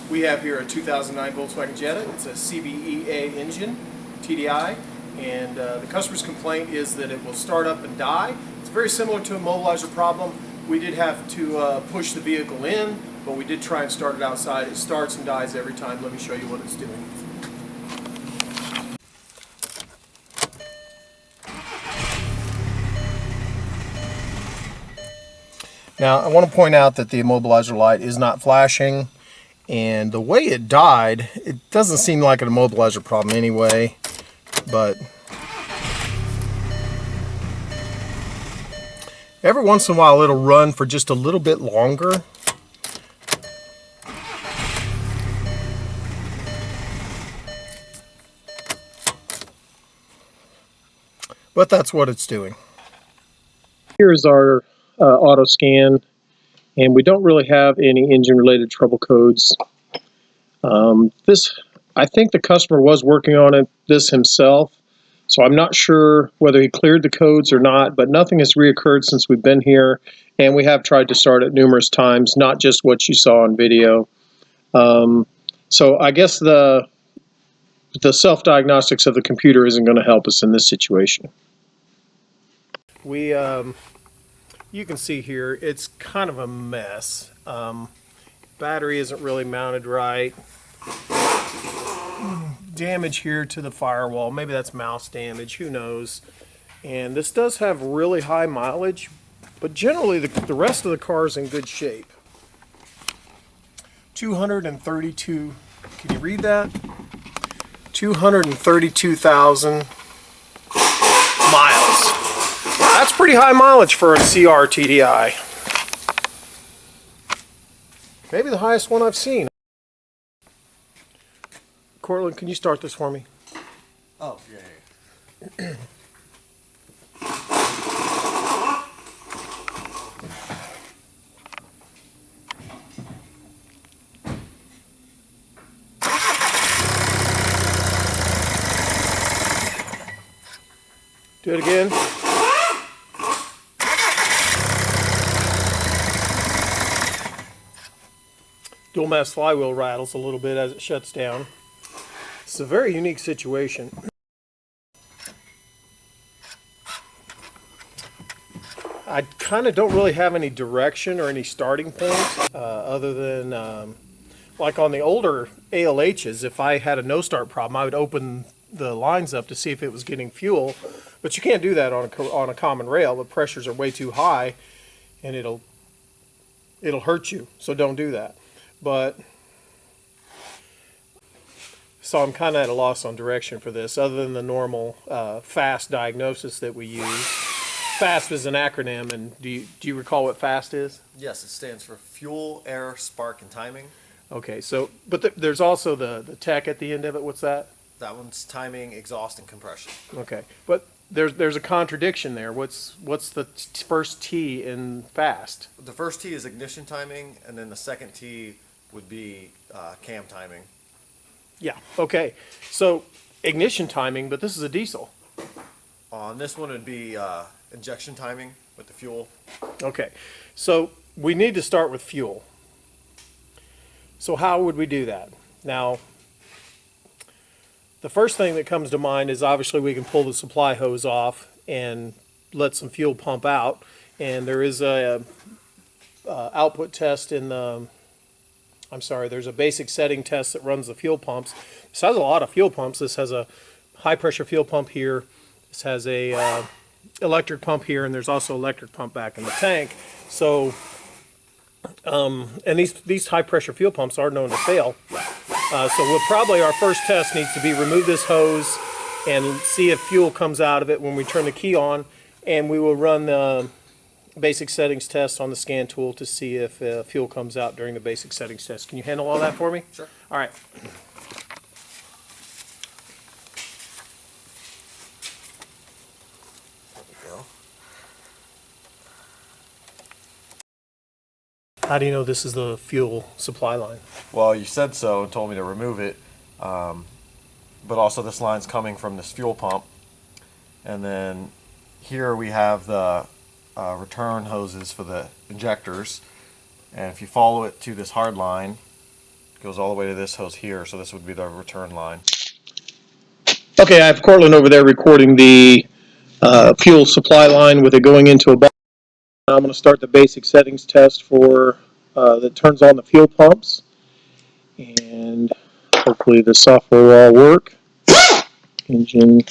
We have here a 2009 Volkswagen Jetta. It's a CBEA engine, TDI, and the customer's complaint is that it will start up and die. It's very similar to a mobilizer problem. We did have to push the vehicle in, but we did try and start it outside. It starts and dies every time. Let me show you what it's doing. Now, I want to point out that the immobilizer light is not flashing, and the way it died, it doesn't seem like an immobilizer problem anyway, but every once in a while it'll run for just a little bit longer. But that's what it's doing. Here's our auto scan, and we don't really have any engine related trouble codes. I think the customer was working on this himself, so I'm not sure whether he cleared the codes or not, but nothing has reoccurred since we've been here, and we have tried to start it numerous times, not just what you saw on video. So I guess the self-diagnostics of the computer isn't going to help us in this situation. You can see here, it's kind of a mess. Battery isn't really mounted right. Damage here to the firewall. Maybe that's mouse damage, who knows. And this does have really high mileage, but generally the rest of the car is in good shape. 232, can you read that? 232,000 miles. That's pretty high mileage for a CR TDI. Maybe the highest one I've seen. Cortland, can you start this for me? Oh, yeah. Do it again. Dual mass flywheel rattles a little bit as it shuts down. It's a very unique situation. I kind of don't really have any direction or any starting points other than like on the older ALHs, if I had a no-start problem, I would open the lines up to see if it was getting fuel, but you can't do that on a common rail. The pressures are way too high, and it'll hurt you. So don't do that. But so I'm kind of at a loss on direction for this, other than the normal FAST diagnosis that we use. FAST is an acronym, and do you recall what FAST is? Yes, it stands for fuel, air, spark, and timing. Okay, so but there's also the tech at the end of it. What's that? That one's timing, exhaust, and compression. Okay, but there's a contradiction there. What's the first T in FAST? The first T is ignition timing, and then the second T would be cam timing. Yeah, okay. So ignition timing, but this is a diesel. On this one, it would be injection timing with the fuel. Okay, so we need to start with fuel. So how would we do that? Now, the first thing that comes to mind is obviously we can pull the supply hose off and let some fuel pump out. And there is a output test in the, there's a basic setting test that runs the fuel pumps. This has a lot of fuel pumps. This has a high pressure fuel pump here. This has a electric pump here, and there's also electric pump back in the tank. So, and these high pressure fuel pumps are known to fail. So our first test needs to be remove this hose and see if fuel comes out of it when we turn the key on, and we will run the basic settings test on the scan tool to see if fuel comes out during the basic settings test. Can you handle all that for me? Sure. All right. There we go. How do you know this is the fuel supply line? Well, you said so and told me to remove it, but also this line's coming from this fuel pump, and then here we have the return hoses for the injectors, and if you follow it to this hard line, goes all the way to this hose here, so this would be the return line. Okay, I have Cortland over there recording the fuel supply line with it going into a box. I'm going to start the basic settings test for that turns on the fuel pumps, and hopefully the software will all work. Engine.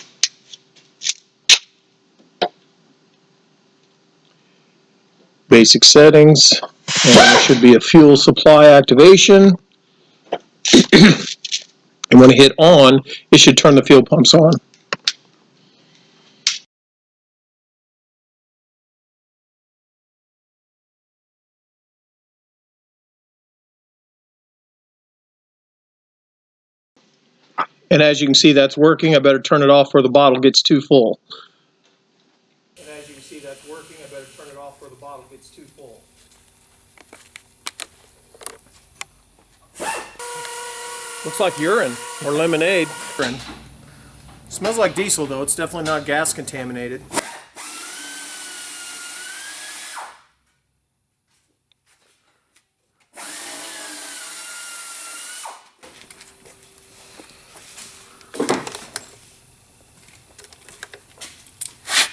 Basic settings, and there should be a fuel supply activation. And when I hit on, it should turn the fuel pumps on. And as you can see, that's working. I better turn it off where the bottle gets too full. And as you can see, that's working. I better turn it off where the bottle gets too full. Looks like urine or lemonade. Smells like diesel though. It's definitely not gas contaminated.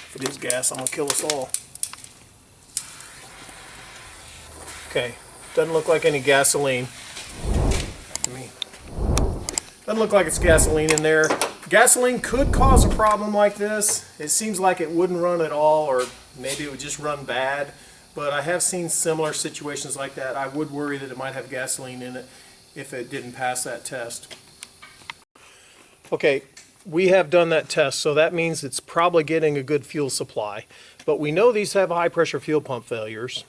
If it is gas, I'm gonna kill us all. Okay, doesn't look like any gasoline. Doesn't look like it's gasoline in there. Gasoline could cause a problem like this. It seems like it wouldn't run at all, or maybe it would just run bad. But I have seen similar situations like that. I would worry that it might have gasoline in it if it didn't pass that test. Okay, we have done that test, so that means it's probably getting a good fuel supply. But we know these have high pressure fuel pump failures.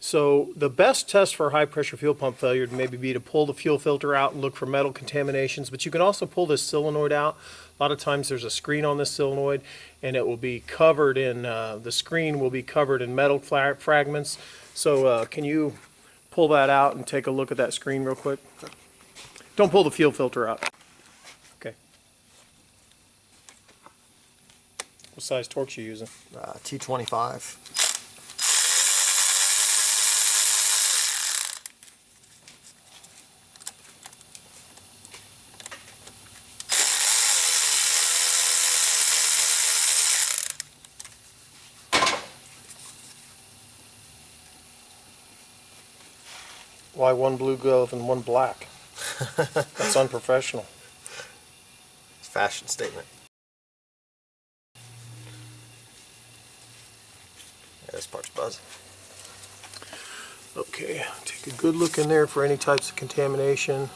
So the best test for high pressure fuel pump failure would maybe be to pull the fuel filter out and look for metal contaminations, but you can also pull this solenoid out. A lot of times there's a screen on this solenoid and it will be covered in, the screen will be covered in metal fragments. So can you pull that out and take a look at that screen real quick? Don't pull the fuel filter out. Okay. What size torques you using? T25. Why one blue glove and one black? That's unprofessional. It's a fashion statement. Yeah, this part's buzzing. Okay, take a good look in there for any types of contamination,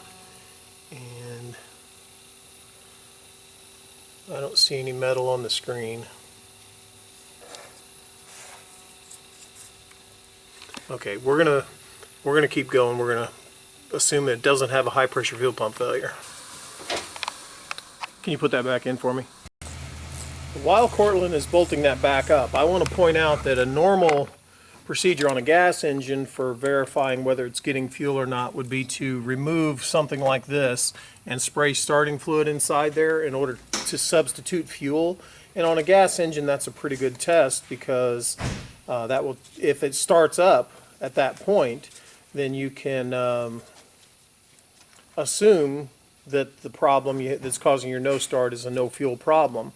and I don't see any metal on the screen. Okay, we're gonna keep going. We're gonna assume that it doesn't have a high pressure fuel pump failure. Can you put that back in for me? While Cortland is bolting that back up, I want to point out that a normal procedure on a gas engine for verifying whether it's getting fuel or not would be to remove something like this and spray starting fluid inside there in order to substitute fuel. And on a gas engine, that's a pretty good test, because that will, if it starts up at that point, then you can assume that the problem that's causing your no start is a no fuel problem.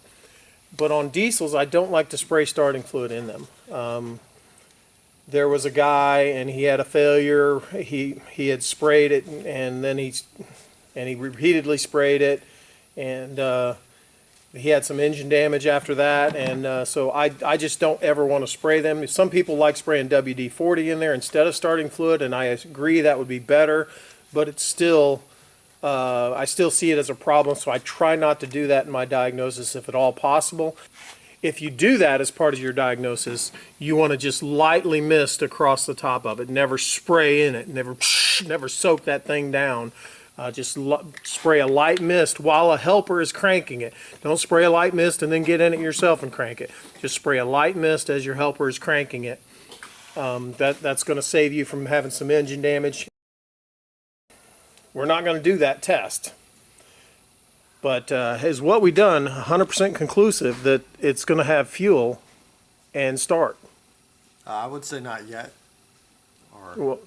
But on diesels, I don't like to spray starting fluid in them. There was a guy and he had a failure. He had sprayed it, and then he repeatedly sprayed it, and he had some engine damage after that. And so I just don't ever want to spray them. Some people like spraying WD-40 in there instead of starting fluid, and I agree that would be better, but it's still I still see it as a problem, so I try not to do that in my diagnosis if at all possible. If you do that as part of your diagnosis, you want to just lightly mist across the top of it. Never spray in it. Never soak that thing down. Just spray a light mist while a helper is cranking it. Don't spray a light mist and then get in it yourself and crank it. Just spray a light mist as your helper is cranking it. That's going to save you from having some engine damage. We're not going to do that test. But is what we done 100% conclusive that it's going to have fuel and start? I would say not yet. Well,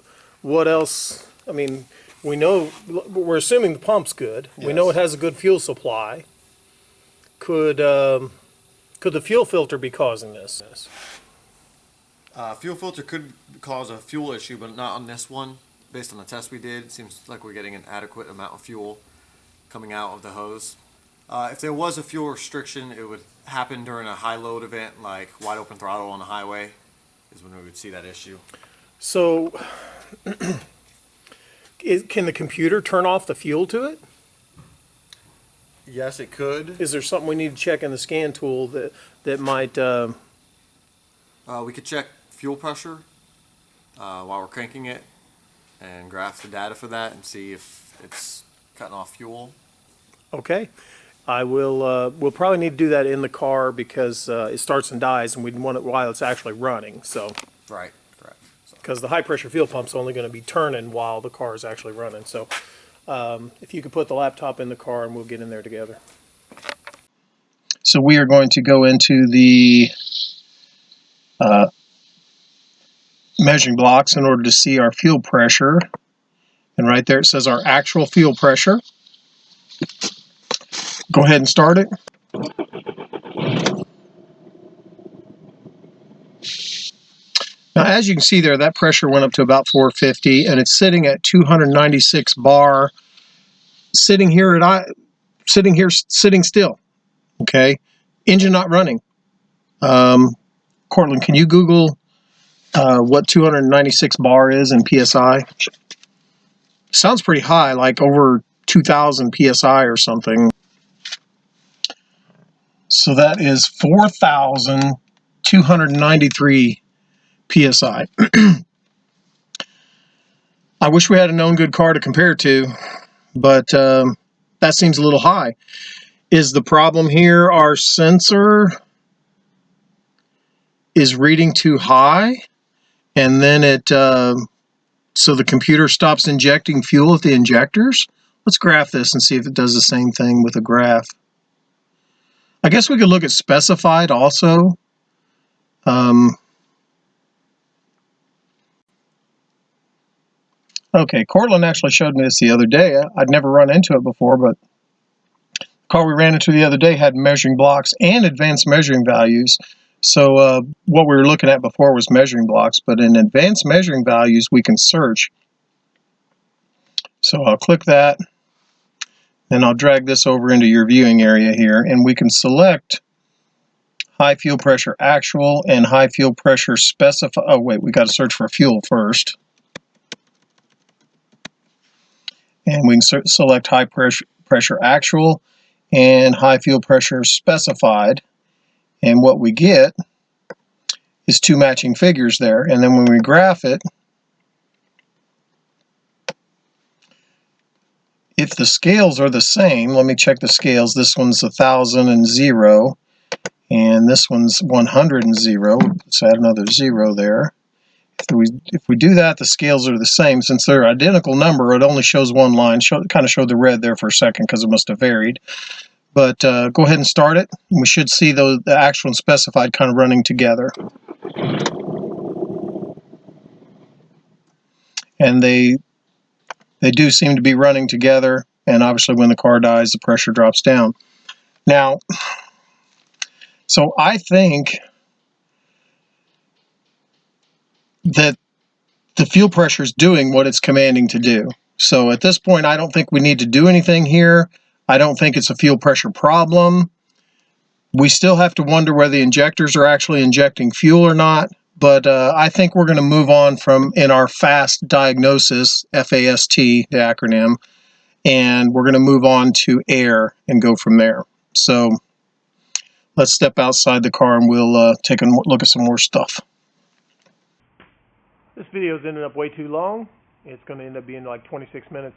what else? I mean, We know, we're assuming the pump's good. We know it has a good fuel supply. Could the fuel filter be causing this? Fuel filter could cause a fuel issue, but not on this one. Based on the test we did, it seems like we're getting an adequate amount of fuel coming out of the hose. If there was a fuel restriction, it would happen during a high load event, like wide open throttle on the highway, is when we would see that issue. So, can the computer turn off the fuel to it? Yes, it could. Is there something we need to check in the scan tool that might? We could check fuel pressure while we're cranking it and graph the data for that and see if it's cutting off fuel. Okay, I will. We'll probably need to do that in the car because it starts and dies, and we want it while it's actually running. So, Right, correct. because the high pressure fuel pump's only going to be turning while the car is actually running. So, if you could put the laptop in the car, and we'll get in there together. So we are going to go into the measuring blocks in order to see our fuel pressure. And right there it says our actual fuel pressure. Go ahead and start it. Now, as you can see there, that pressure went up to about 450, and it's sitting at 296 bar, sitting still. Okay, engine not running. Cortland, can you Google what 296 bar is in PSI? Sounds pretty high, like over 2,000 PSI or something. So that is 4,293 PSI. I wish we had a known good car to compare to, but that seems a little high. Is the problem here our sensor is reading too high, and then so the computer stops injecting fuel at the injectors? Let's graph this and see if it does the same thing with a graph. I guess we could look at specified also. Okay, Cortland actually showed me this the other day. I'd never run into it before, but the car we ran into the other day had measuring blocks and advanced measuring values. So what we were looking at before was measuring blocks, but in advanced measuring values, we can search. So I'll click that, and I'll drag this over into your viewing area here, and we can select high fuel pressure actual and high fuel pressure specify. Oh wait, we got to search for fuel first. And we can select high pressure actual and high fuel pressure specified. And what we get is two matching figures there. And then when we graph it, if the scales are the same, let me check the scales. This one's 1,000 and 0, and this one's 100 and 0. Let's add another 0 there. If we do that, the scales are the same. Since they're identical number, it only shows one line. Kind of showed the red there for a second because it must have varied. But go ahead and start it. We should see the actual and specified kind of running together. And they do seem to be running together. And obviously when the car dies, the pressure drops down. Now, so I think that the fuel pressure is doing what it's commanding to do. So at this point, I don't think we need to do anything here. I don't think it's a fuel pressure problem. We still have to wonder whether the injectors are actually injecting fuel or not. But I think we're going to move on from in our FAST diagnosis, FAST, the acronym, and we're going to move on to air and go from there. So let's step outside the car and we'll take a look at some more stuff. This video's ended up way too long. It's going to end up being like 26 minutes.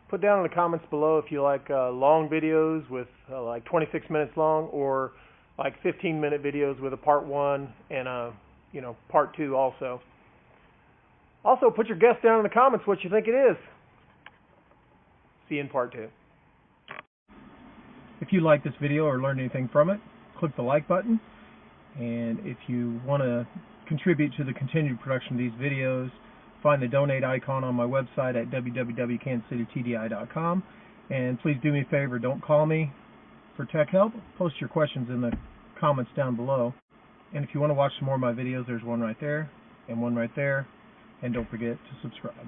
Put down in the comments below if you like long videos with like 26 minutes long, or like 15-minute videos with a part 1 and a part 2 also. Also, put your guess down in the comments what you think it is. See you in part 2. If you like this video or learned anything from it, click the like button. And if you want to contribute to the continued production of these videos, find the donate icon on my website at www.kansascitytdi.com. And please do me a favor, don't call me for tech help. Post your questions in the comments down below. And if you want to watch some more of my videos, there's one right there and one right there. And don't forget to subscribe.